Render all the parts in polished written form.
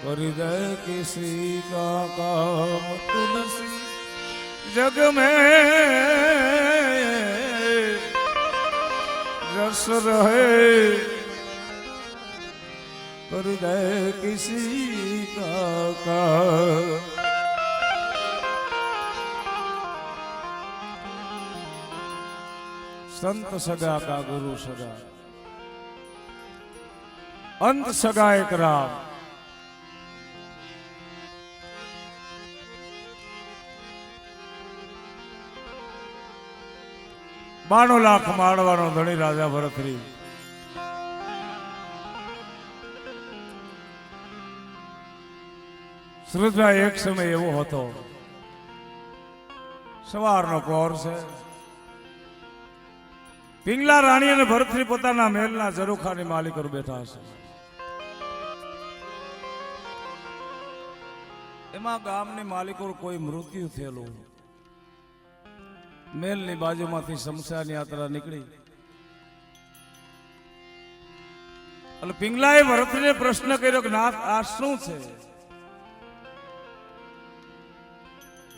हृदय किसी का काम तुलसी जग में रस रहे हृदय किसी का काम। संत सगा का गुरु सगा अंत सगा एक राम। बाणो लाख मारवानो धनी राजा भरतरी સૃજવા એક સમય એવો હતો, સવારનો પહોર છે, પિંગલા રાણી અને ભરતરી પોતાના મહેલના ઝરૂખાની માલિક પર બેઠા છે. એમાં ગામની માલિકો કોઈ મૃત્યુ થયેલું. મહેલની બાજુમાંથી શમશાન યાત્રા નીકળી એટલે પિંગલાએ ભરતરીને પ્રશ્ન કર્યો કે નાથ આ શું છે?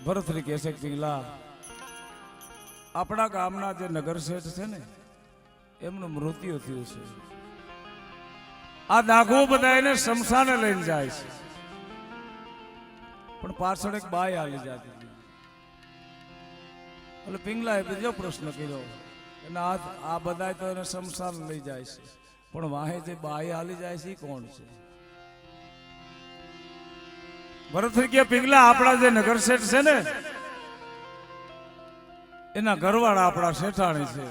ભરતરી કહે છે કે પિંગલા, આપણા ગામના જે નગર શેઠ છે ને એમનું મૃત્યુ થયું છે. આ દાગો બધા એને શમશાને લઈને જાય છે, પણ પાછળ એક બાઈ આવી જતી. એટલે પિંગલાએ બીજો પ્રશ્ન કર્યો અને આ બધા તો એને શમશાન લઈ જાય છે, પણ વાહે જે બાઈ હાલી જાય છે કોણ છે? ભરતરી કે પિંગલા, આપણા જે નગર શેઠ છે ને એના ઘરવાળા આપણા શેઠાણી છે.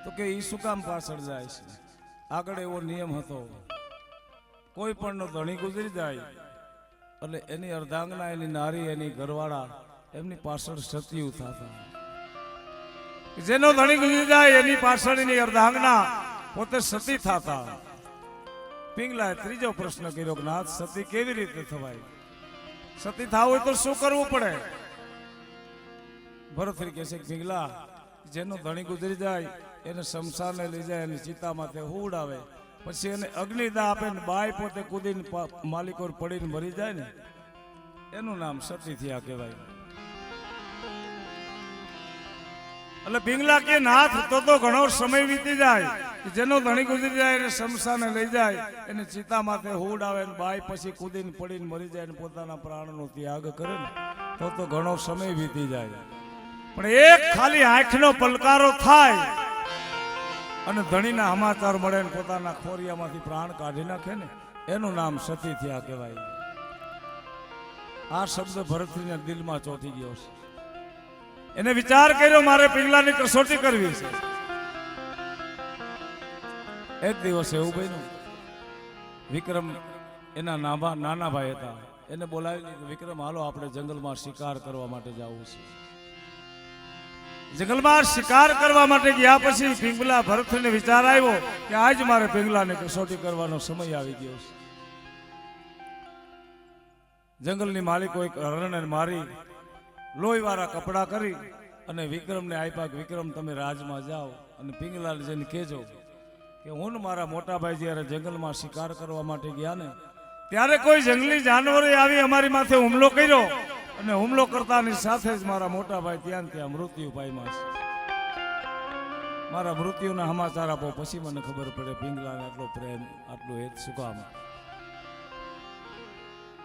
તો કે ઈ શું કામ પાછળ જાય છે? આગળ એવો નિયમ હતો, કોઈ પણ નો ધણી ગુજરી જાય એટલે એની અર્ધાંગના, એની નારી, એની ઘરવાળા એમની પાછળ સતીયુ થતા. જેનો ધણી ગુજરી જાય એની પાછળ એની અર્ધાંગના પોતે સતી થતા. પિંગલાએ ત્રીજો પ્રશ્ન કર્યો કે નાથ સતી કેવી રીતે થવાય? સતી થાવ હોય તો શું કરવું પડે? ભરતરી કહે છે કે પિંગલા, જેનો ધણી ગુજરી જાય એને શમશાને લઈ જાય, એની ચિતામાં તે હુવડાવે, પછી એને અગ્નિદાહ આપે ને બાઈ પોતે કૂદીને માલિકો પડીને મરી જાય ને એનું નામ સતી થયા કહેવાય. એટલે પિંગલા કે નાથ તો ઘણો સમય વીતી જાય, જેનો ધણી ગુજરી જાય એને શમશાને લઈ જાય, એને ચિતામાં તે હુવડાવે ને બાઈ પછી કૂદીને પડીને મરી જાય ને પોતાના પ્રાણનો ત્યાગ કરે ને તો ઘણો સમય વીતી જાય. પણ એક ખાલી આંખનો પલકારો થાય અને ધણીના સમાચાર મળે ને પોતાના ખોરિયામાંથી પ્રાણ કાઢી નાખે ને એનું નામ સતી થયા કહેવાય. આ શબ્દ ભરતરીના દિલમાં ચોંટી ગયો છે. એને વિચાર કર્યો મારે પિંગલાની કસોટી કરવી છે. એક દિવસ એવું બન્યું, વિક્રમ એના નાના ભાઈ હતા, એને બોલાવી લીધું, વિક્રમ હાલો આપણે જંગલમાં શિકાર કરવા માટે જવું છે. જંગલમાં શિકાર કરવા માટે ગયા પછી પિંગલા ભરતરીને વિચાર આવ્યો કે આજ મારે પિંગલાની કસોટી કરવાનો સમય આવી ગયો છે. જંગલની માલિકો એક હરણને મારી લોહીવાળા કપડા કરી અને વિક્રમને આપ્યા કે વિક્રમ તમે રાજમાં જાઓ અને પિંગલાને જઈને કહેજો કે હું મારા મોટા ભાઈ જ્યારે જંગલમાં શિકાર કરવા માટે ગયા ને ત્યારે કોઈ જંગલી જાનવરે આવી અમારી માથે હુમલો કર્યો અને હુમલો કરતાની સાથે જ મારા મોટા ભાઈ ત્યાં મૃત્યુ પામ્યા છે. મારા મૃત્યુના સમાચાર આપો, પછી મને ખબર પડે પિંગલાને આટલો પ્રેમ, આટલું હેત શું કામ.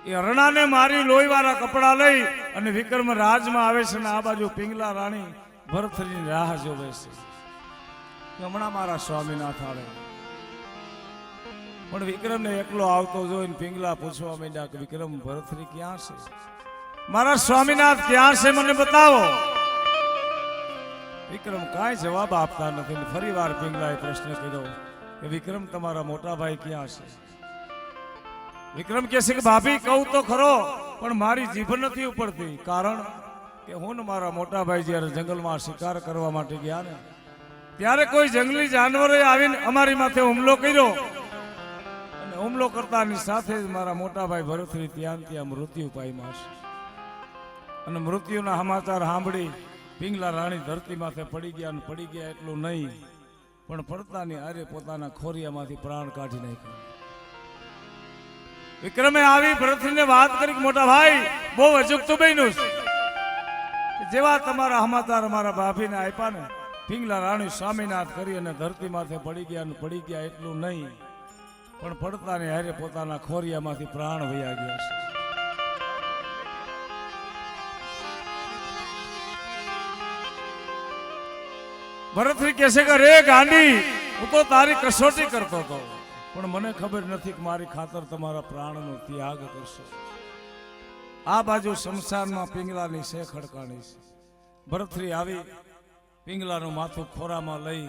એ હરણાને મારી લોહીવાળા કપડા લઈ અને વિક્રમ રાજમાં આવે છે ને આ બાજુ પિંગલા રાણી ભરતરીની રાહ જોવે છે. હમણાં મારા સ્વામીનાથ આવે. પણ વિક્રમને એકલો આવતો જોઈને પિંગલા પૂછવા માંડ્યા કે વિક્રમ ભરતરી ક્યાં છે? મારા સ્વામીનાથ ક્યાં છે મને બતાવો. વિક્રમ કાંઈ જવાબ આપતા નથી. ફરી વાર પિંગલાએ પ્રશ્ન કર્યો કે વિક્રમ તમારા મોટા ભાઈ ક્યાં છે? વિક્રમ કહે છે કે ભાભી કહું તો ખરો પણ મારી જીભ નથી ઉપડતી, કારણ કે હું ને મારા મોટા ભાઈ જ્યારે જંગલમાં શિકાર કરવા માટે ગયા ને ત્યારે કોઈ જંગલી જાનવરે આવીને અમારી માથે હુમલો કર્યો અને હુમલો કરતાની સાથે જ મારા મોટા ભાઈ ભરતરી ત્યાં મૃત્યુ પામ્યા છે. અને મૃત્યુના સમાચાર સાંભળી પિંગલા રાણી ધરતી માથે પડી ગયા એટલું નહીં પણ પડતાની આરે પોતાના ખોરિયામાંથી પ્રાણ કાઢી નાખ્યા. વિક્રમે આવી ભરતને વાત કરી કે મોટા ભાઈ બહુ અજુકતું બન્યું છે. જેવા તમારા સમાચાર અમારા ભાભીને આપ્યા ને, પિંગલા રાણી સ્વામીનાથ કરી અને ધરતી માથે પડી ગયા એટલું નહીં, પણ પડતા ને હારે પોતાના ખોરિયામાંથી પ્રાણ વયા ગયા છે. ભરતરી કહે છે કે રે ગાંડી, હું તો તારી કસોટી કરતો હતો, પણ મને ખબર નથી કે મારી ખાતર તમારા પ્રાણનો ત્યાગ કરશો. આ બાજુ શમશાનમાં પિંગલાની શે ખડકાણી છે. ભરતરી આવી પિંગલાનું માથું ખોરામાં લઈ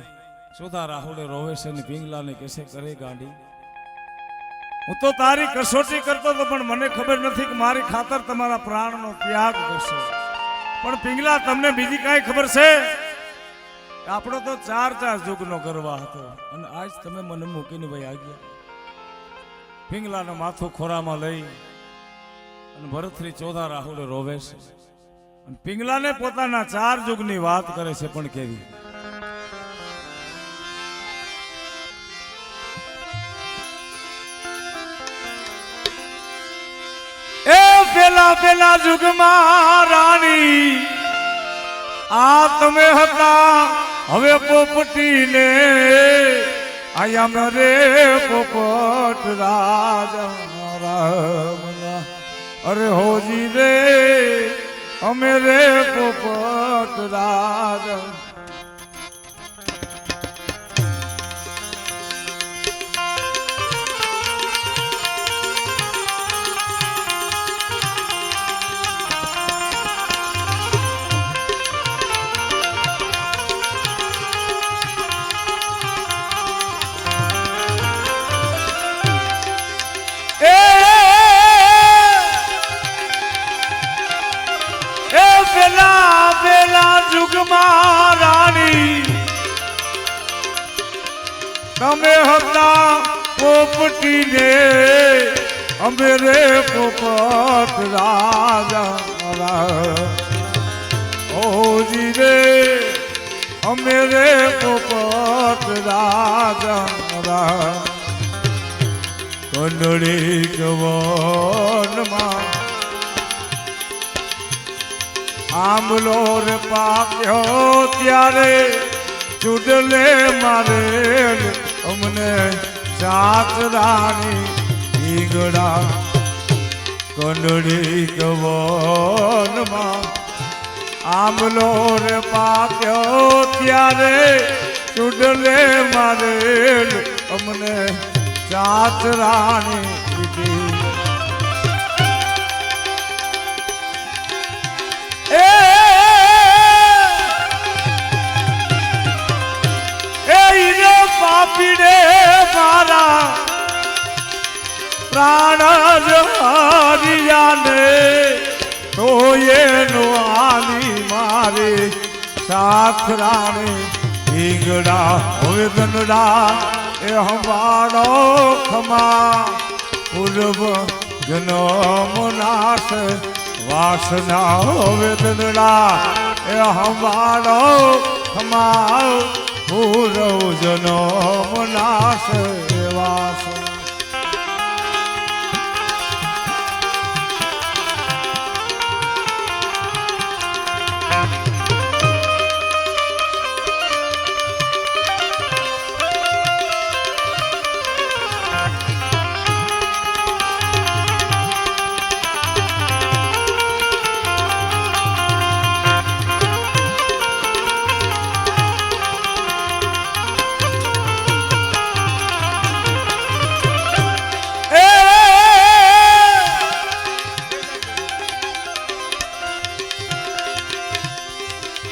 સુધા રાહુલે રોવે છે ને પિંગલાને કહેશે કરે ગાંડી, હું તો તારી કસોટી કરતો હતો, પણ મને ખબર નથી કે મારી ખાતર તમારા પ્રાણનો ત્યાગ કરશો. પણ પિંગલા, તમને બીજી કાંઈ ખબર છે? આપણો તો 4 યુગનો ગરવા હતો અને આજ તમે મને મૂકીને વયા ગયા. પિંગલાનું માથું ખોરામાં લઈ અને ભરતરી ચોધા રાહુલે રોવે છે અને પિંગલાને પોતાના 4 યુગની વાત કરે છે. પણ કેવી? એ પેલા યુગમાં રાણી આ તમે હતા, હવે પોપટીને આયા મરે પોપટ રાજા. અરે હોજી રે અમે રે પોપટ રાજા. પેલા યુગમાં રાણી તમે હતા પોપટીને અમે રે પોપટ રાજા. ઓજી રે અમે રે પોપટ રાજા. કંડળી ગવનમાં આંબલો રે પાક્યો ત્યારે ચૂડલે મારે અમને ચાતરાની ઈગડા. કંડળી ગવનમાં આંબલો રે પાક્યો ત્યારે ચૂડલે મારે અમને ચાતરાની ઈગડી. પાપીડે મારા પ્રાણ હરિયાને તો એનો આલી મારી સાખરાણી ઈંગડા. હવે ગનડા એ હમાડો ખમા પૂર્વ જન્મ નાશ વાસના. હવે ગનડા એ હમાડો ખમા પૂર્વ જન્મ નાશ વાસ.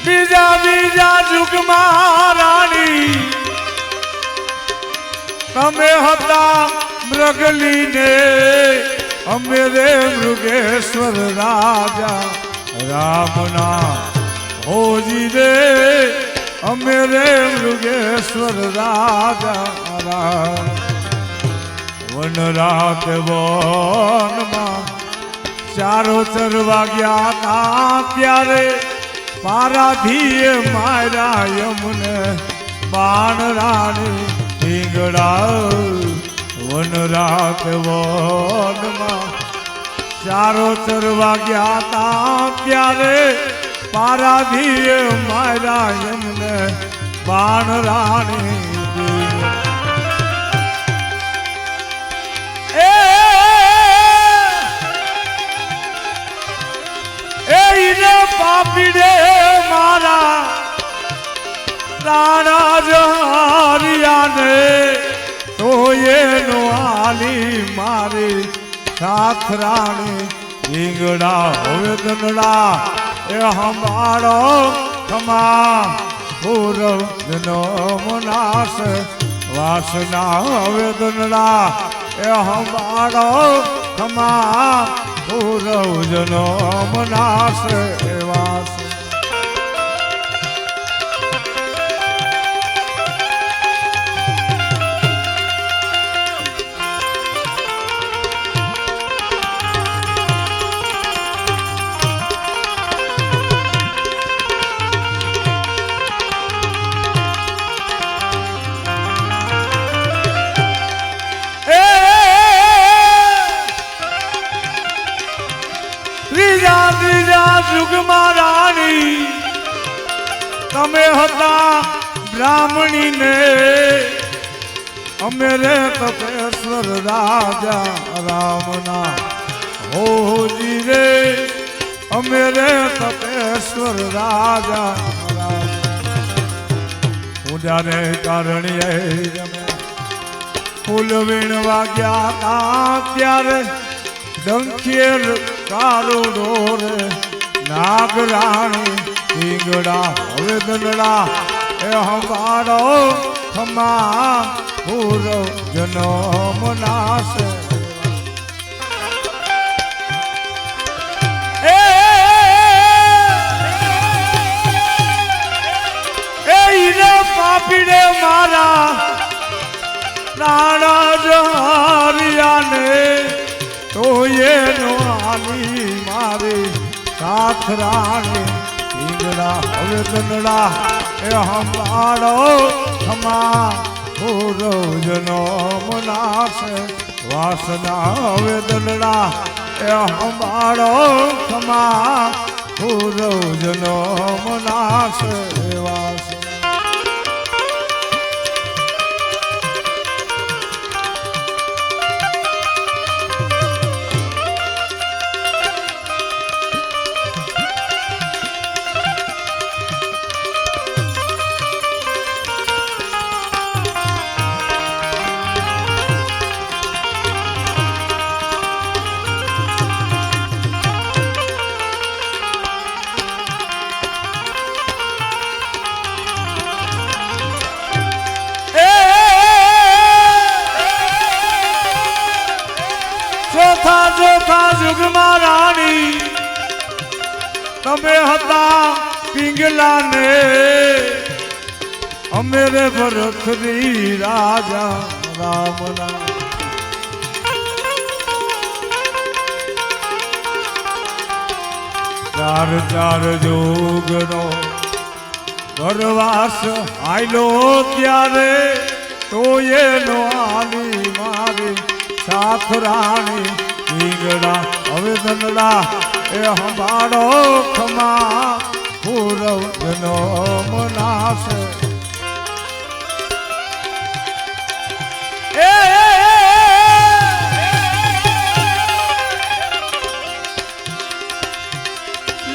બીજા યુગમાં રાણી તમે હતા મૃગલીને અમે રે મૃગેશ્વર રાજા. રામના હોજી રે અમે રે મૃગેશ્વર રાજા. વન રાત વનમાં ચારો ચરવા ગયા તા ત્યારે પારાધીએ મારા યમને બાણ રાણી ઢીંગડા. વન રાત વનમાં ચારો ચરવા ગયા તા ત્યારે પારાધીએ મારા એમને બાણ રાણી પાપીડે મારા રાણા જહારિયાને તો એનો આલી મારી સાથ રાણી ઈંગડા હવે દનડા એ હંભાળો ખમા પૂરવ જનો મનાસ વાસના હવે દનડા એ હંભાળો ખમા પૂરવ જનો મનાસ વાસ યુગમાં રાણી તમે હતા બ્રાહ્મણી ને અમે રે તપેશ્વર રાજા રામના હોજી રે અમે રે તપેશ્વર રાજા રામ પૂજાને કારણે ફૂલ વીણવા ગયા તા ત્યારે ડંખેર કારો ડોરે નાગરાણી ઈંગડા હવે દનડા એ હંભાળો ખમા પૂરવ જનો મનાસ પાપીડે મારા રાણા જહારિયાને તો એનો આલી મારી સાથ રાણી ઈંગડા હવે દનડા એ હંભાળો ખમા પૂરવ જનો મનાસ વાસના હવે દનડા એ હંભાળો ખમા પૂરવ જનો મનાસ વાસ ચોથા યુગમાં રાણી તમે હતા પિંગલા ને અમે રે ભરતરી રાજા રામના ચાર જોગનો વરવાસ આયલો ત્યારે તો એનો આલી મારી સાથ રાણી ઈંગડા હવે દનડા એ હંભાળો ખમા પૂરવ જનો મનાસ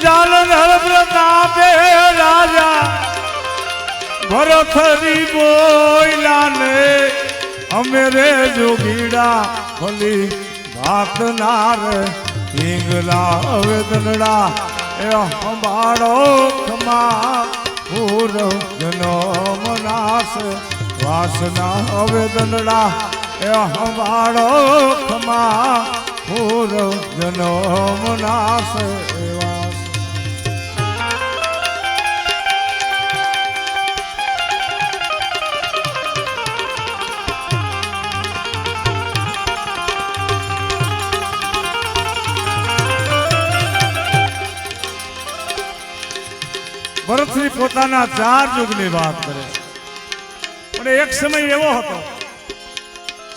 જાલંધર પ્રતાપે રાજા ભરતરી બોયલાને અમે રે જોગીડા ભલી ભાતનાર ઈંગલા હવે દનડા એ હંભાળો ખમા પૂરવ જનો મનાસ વાસના હવે દનડા એ હંભાળો ખમા પૂરવ જનો મનાસ વાસ ભરતશ્રી પોતાના 4 યુગની વાત કરે છે પણ એક સમય એવો હતો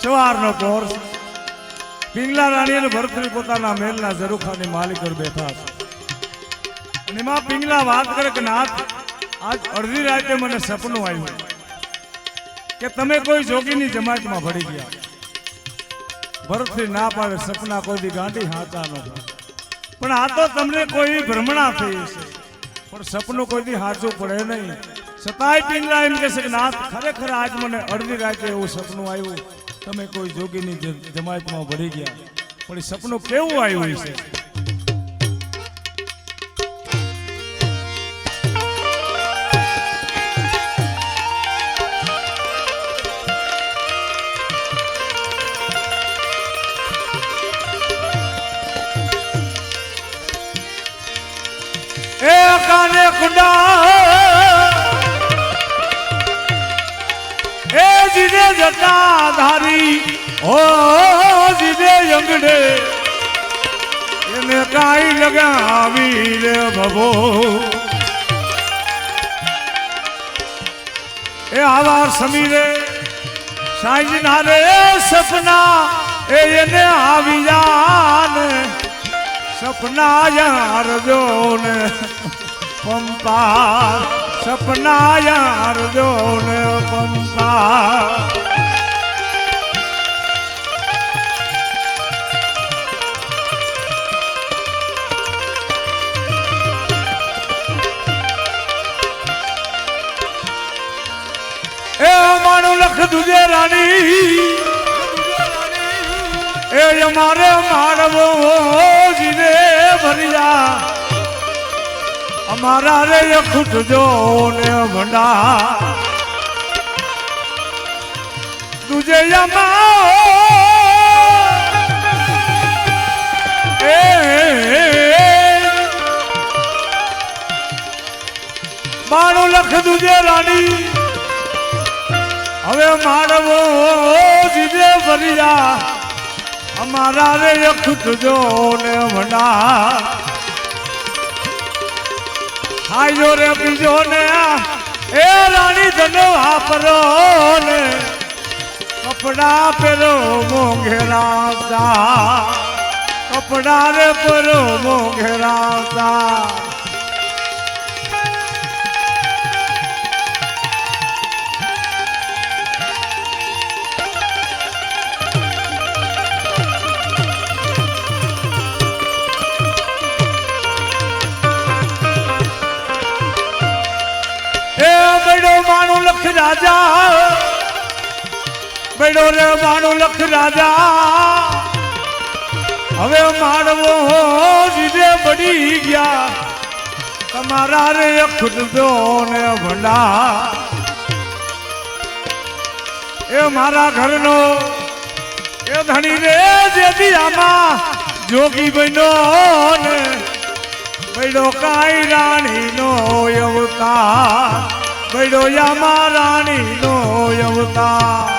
સવારનો પોર પિંગલા રાણી અને ભરતરી પોતાના મહેલના ઝરૂખાની માલિક પર બેઠા છે અને એમાં પિંગલા વાત કરે કે નાથ આજ અડધી રાતે મને સપનું આવ્યું કે તમે કોઈ જોગીની જમાતમાં ભળી ગયા. ભરતરી ના પાડે સપના કોઈ દી ગાંડી હાચા ન થાય પણ આ તો તમને કોઈ ભ્રમણા થઈ છે પણ સપનું કોઈ દી હાચું પડે નહીં. છતાંય પિંગલા એમ કહે છે કે નાથ ખરેખર આજ મને અડધી રાતે એવું સપનું આવ્યું તમે કોઈ જોગીની જમાતમાં ભળી ગયા પણ એ સપનું કેવું આવ્યું છે. એ કાને કુંડા એ જીને જટા ધારી ઓ જીને અંગડે એને કાઈ લગાવી રે ભભો એ આવા સમીરે સાંજના રે સપના એને આવી જાને સપના યાર જોને પંપા સપના યાર જોને પંપા એ માનું લખ દુજે રાણી એ અમારે મારવો જીને ભરિયા અમારા રે ખૂટજો ને ભંડા તુજે એ બાણું લખ દુજે રાણી હવે મારવો જીને ભરિયા અમારા રે ખૂટજો ને ભંડા આયો રે બીજો ને એ રાણી ધનો વાપરો ને કપડા પહેરો મોંઘેરા સા કપડા રે પહેરો મોંઘેરા સા માણું લખ રાજા બેડો રે માણું લખ રાજા હવે માણવો જીદે બળી ગયા તમારા રે ખુદો ને ભંડા એ મારા ઘરનો એ ધણી રે જેથી આમાં જોગી બનો ને બેડો કાઈ રાણી નો અવતાર બેડો યામા રાણી નો અવતાર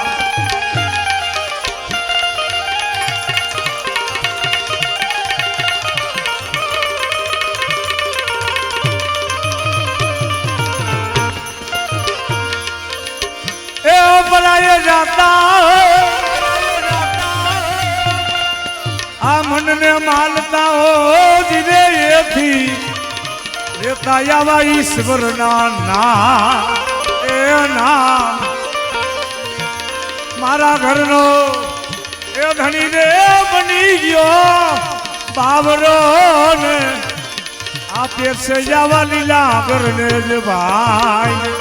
એ બલાય જાતા આ મનને માલતા હો જીરે એથી દેતા આવા ઈશ્વર ના એ ના મારા ઘરનો એ ધણી રે બની ગયો બાવરો ને આ પેરસે જવા લીલા ઘરને જ ભાઈ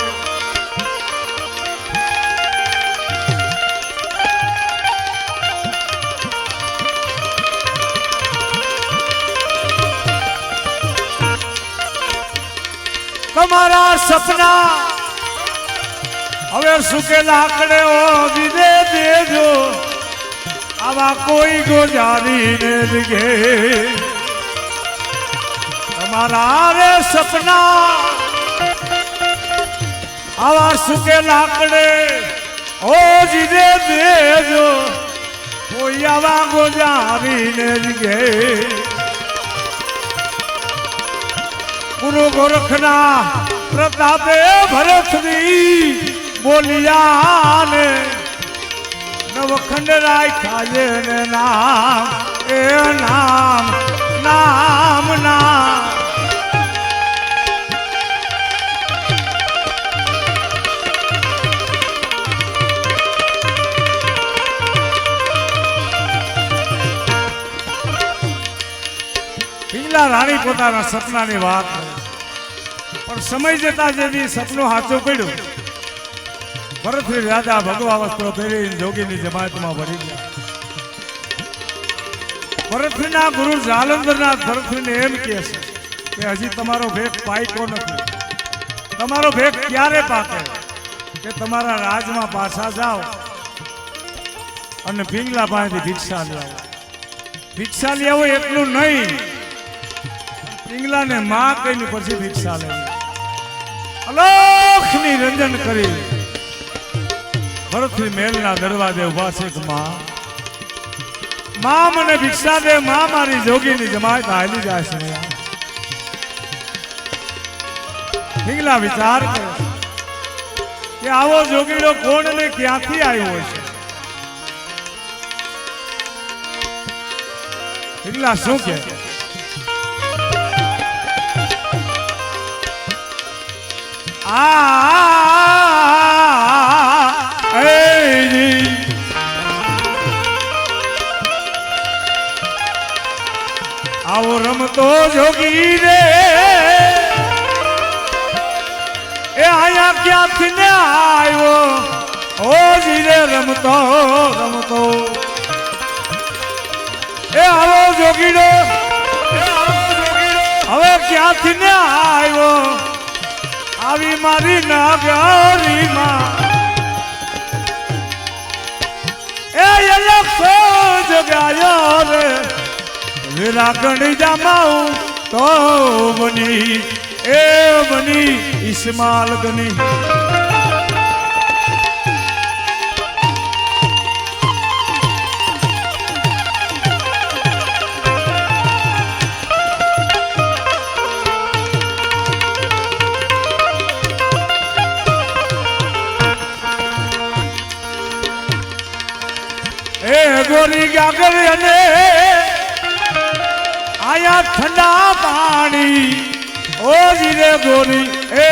તમારા સપના હવે સુકે લાકડે ઓ દીધે દેજો આવા કોઈ ગોજારીને લીધે તમારા રે સપના આવા સુકે લાકડે ઓ દીધે દેજો કોઈ આવા ગોજારીને લીધે ગુરુ ગોરખના પ્રતાપે ભરતની બોલિયા ને નવખંડ રાખ્યા ને નામ એ નામ નામ નામ પિંગલા રાણી પોતાના સપનાની વાત કરે પણ સમય જતા જેથી સપનું સાચું પડ્યું ભરતરી રાજા ભગવા વસ્ત્રો પહેરી જોગીની જમાતમાં ભરી ગયા. ભરતરીના ગુરુ જાલંધરનાથ ભરતરીને એમ કહે છે કે હજી તમારો ભેખ પાક્યો નથી. તમારો ભેખ ક્યારે પાકે કે તમારા રાજમાં પાછા જાઓ અને પિંગલા પાસેથી ભિક્ષા લઈ આવો. ભિક્ષા લઈ આવો એટલું નહીં, પિંગલાને માં કહીને પછી ભિક્ષા લેવી. અલોખની રંજન કરી ભરતરી મહેલના દરવાજે ઉભા છે કે માં મને ભિક્ષા દે, માં મારી જોગીની જમાત હાલી જાય છે. પિંગલા વિચાર કરે કે આવો જોગીડો કોણ ને ક્યાંથી આવ્યો છે. પિંગલા શું કહે આવો રમતો જોગી રે એ આયા ક્યાંથી ને આવ્યો ઓ જીરે રમતો રમતો એ આવો જોગીડો હવે ક્યાંથી ને આવ્યો આવી મારી નાગરી માં એ લખો જગાયો રે વિરાગણી જામાઉ તો બની એ બની ઇસ્માલ ગની. એ ગોરી ગાગર અને આયા ઠંડા પાણી ઓ જીરે ગોરી એ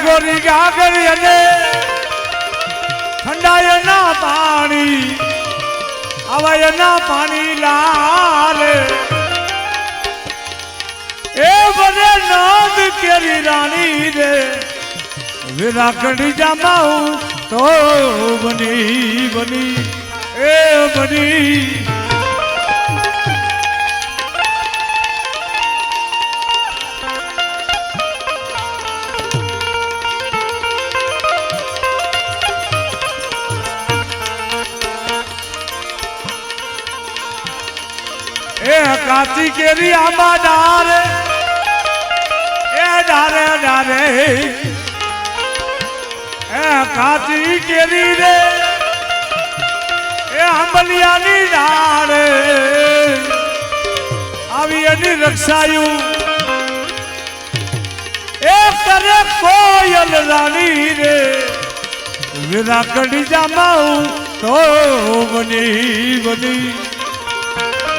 ગોરી ગાગર અને ઠંડા ના પાણી આવા ના પાણી લાલ એ બને નાદ કેરી રાણી રે વિરાકડી જામાઉ તો બની બની એ બની. એ કાચી કેરી આંબા ડારે એ ડારે ડારે એ કાચી કેરી રે એ આંબલિયાની ડાળે આવી એની રક્ષાયું એ કરે કોયલ રાણી રે વિરાકડી જામાઉ તો બની બની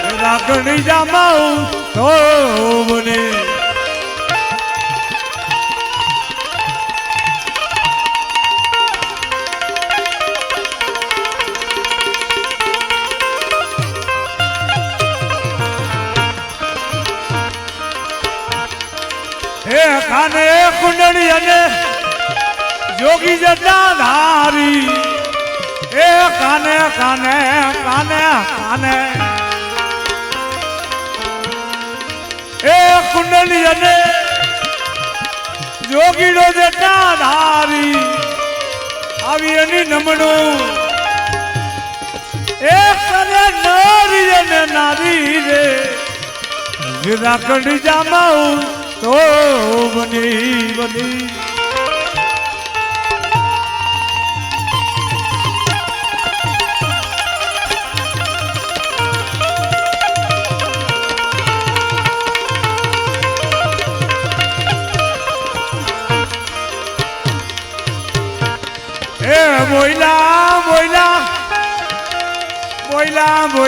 વિરાકડી જામાઉ તો બની. કાને કુંડળી અને જોગી જતા ધારી એ કાને કાને કાને કાને એ કુંડળી અને જોગીડો જતા ધારી આવી એની નમણું એ કરે નારી અને નારી રે વિરાકડી જામાઉ તો બની બની. બોલ્યા બોલ્યા